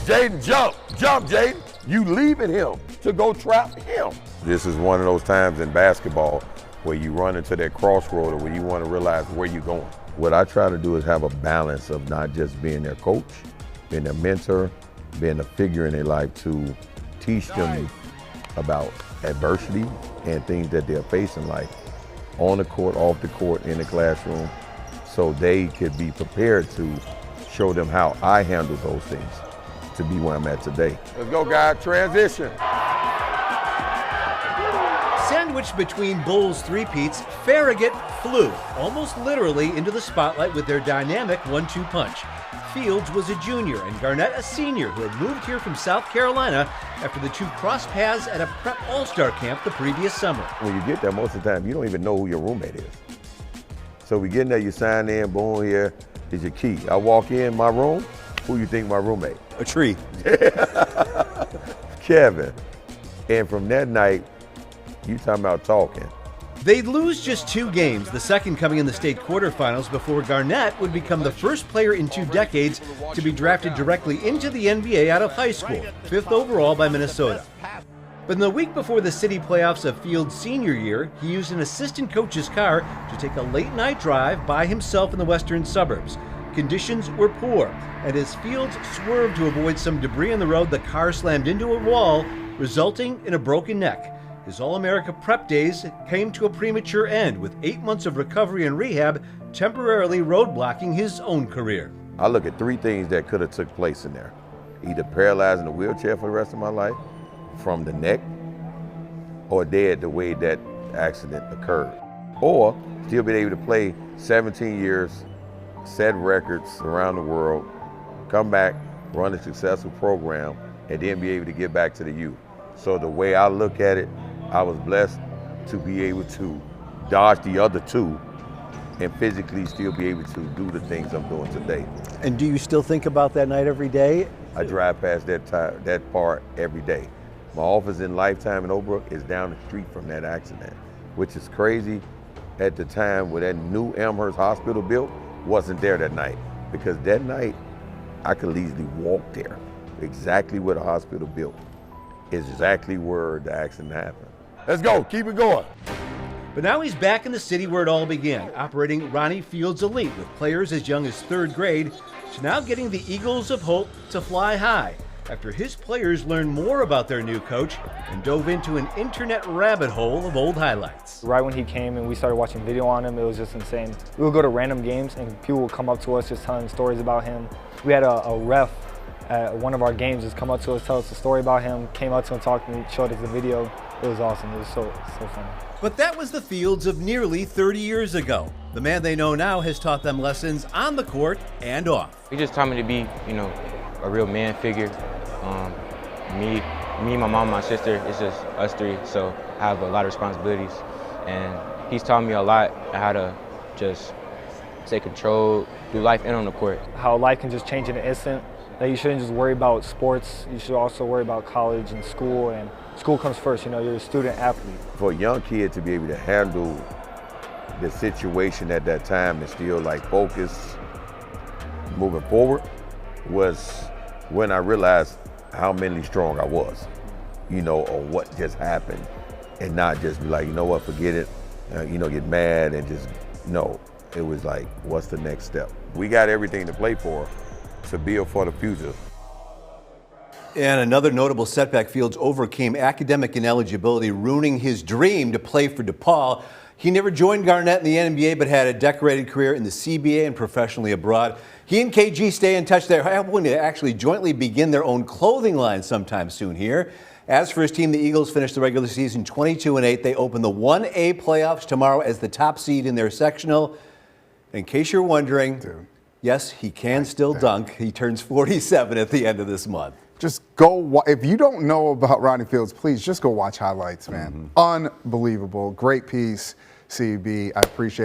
Jaden, jump, Jaden. You leaving him to go trap him. This is one of those times in basketball where you run into that crossroad or where you want to realize where you're going. What I try to do is have a balance of not just being their coach, being their mentor, being a figure in their life to teach them about adversity and things that they're facing in life, on the court, off the court, in the classroom, so they could be prepared to show them how I handle those things to be where I'm at today. Let's go, guys, transition. Sandwiched between Bulls three-peats, Farragut flew, almost literally, into the spotlight with their dynamic 1-2 punch. Fields was a junior and Garnett a senior who had moved here from South Carolina after the two crossed paths at a prep all-star camp the previous summer. When you get there, most of the time, you don't even know who your roommate is. So we get in there, you sign in, boom, here is your key. I walk in my room, who you think my roommate? A tree. Kevin. And from that night, you talking about talking. They'd lose just 2 games, the second coming in the state quarterfinals, before Garnett would become the first player in 2 decades to be drafted directly into the NBA out of high school, 5th overall by Minnesota. But in the week before the city playoffs of Fields' senior year, he used an assistant coach's car to take a late-night drive by himself in the western suburbs. Conditions were poor, and as Fields swerved to avoid some debris on the road, the car slammed into a wall, resulting in a broken neck. His All-America prep days came to a premature end, with 8 months of recovery and rehab temporarily roadblocking his own career. I look at 3 things that could have took place in there. Either paralyzed in a wheelchair for the rest of my life, from the neck, or dead the way that accident occurred. Or still be able to play 17 years, set records around the world, come back, run a successful program, and then be able to get back to the youth. So the way I look at it, I was blessed to be able to dodge the other 2 and physically still be able to do the things I'm doing today. And do you still think about that night every day? I drive past that part every day. My office in Lifetime in Oak is down the street from that accident, which is crazy. At the time when that new Amherst hospital built, wasn't there that night. Because that night, I could easily walk there. Exactly where the hospital built is exactly where the accident happened. Let's go, keep it going. But now he's back in the city where it all began, operating Ronnie Fields Elite with players as young as 3rd grade to now getting the Eagles of Hope to fly high after his players learned more about their new coach and dove into an internet rabbit hole of old highlights. Right when he came and we started watching video on him, it was just insane. We would go to random games and people would come up to us just telling stories about him. We had a ref at one of our games just come up to us, tell us a story about him, came up to him, talked to me, showed us the video. It was awesome. It was so fun. But that was the Fields of nearly 30 years ago. The man they know now has taught them lessons on the court and off. He just taught me to be, a real man figure. Me, my mom, my sister, it's just us 3, so I have a lot of responsibilities. And he's taught me a lot how to just take control, do life and on the court. How life can just change in an instant. That you shouldn't just worry about sports, you should also worry about college and school, and school comes first, you're a student athlete. For a young kid to be able to handle the situation at that time and still focus moving forward was when I realized how mentally strong I was, or what just happened, and not just be like, you know what, forget it, get mad and just, no. It was like, what's the next step? We got everything to play for, to build for the future. And another notable setback, Fields overcame academic ineligibility, ruining his dream to play for DePaul. He never joined Garnett in the NBA, but had a decorated career in the CBA and professionally abroad. He and KG stay in touch. They're hoping to actually jointly begin their own clothing line sometime soon here. As for his team, the Eagles finished the regular season 22-8. They open the 1A playoffs tomorrow as the top seed in their sectional. In case you're wondering, yes, he can still dunk. He turns 47 at the end of this month. Just go, if you don't know about Ronnie Fields, please just go watch highlights, man. Unbelievable. Great piece, CB. I appreciate it.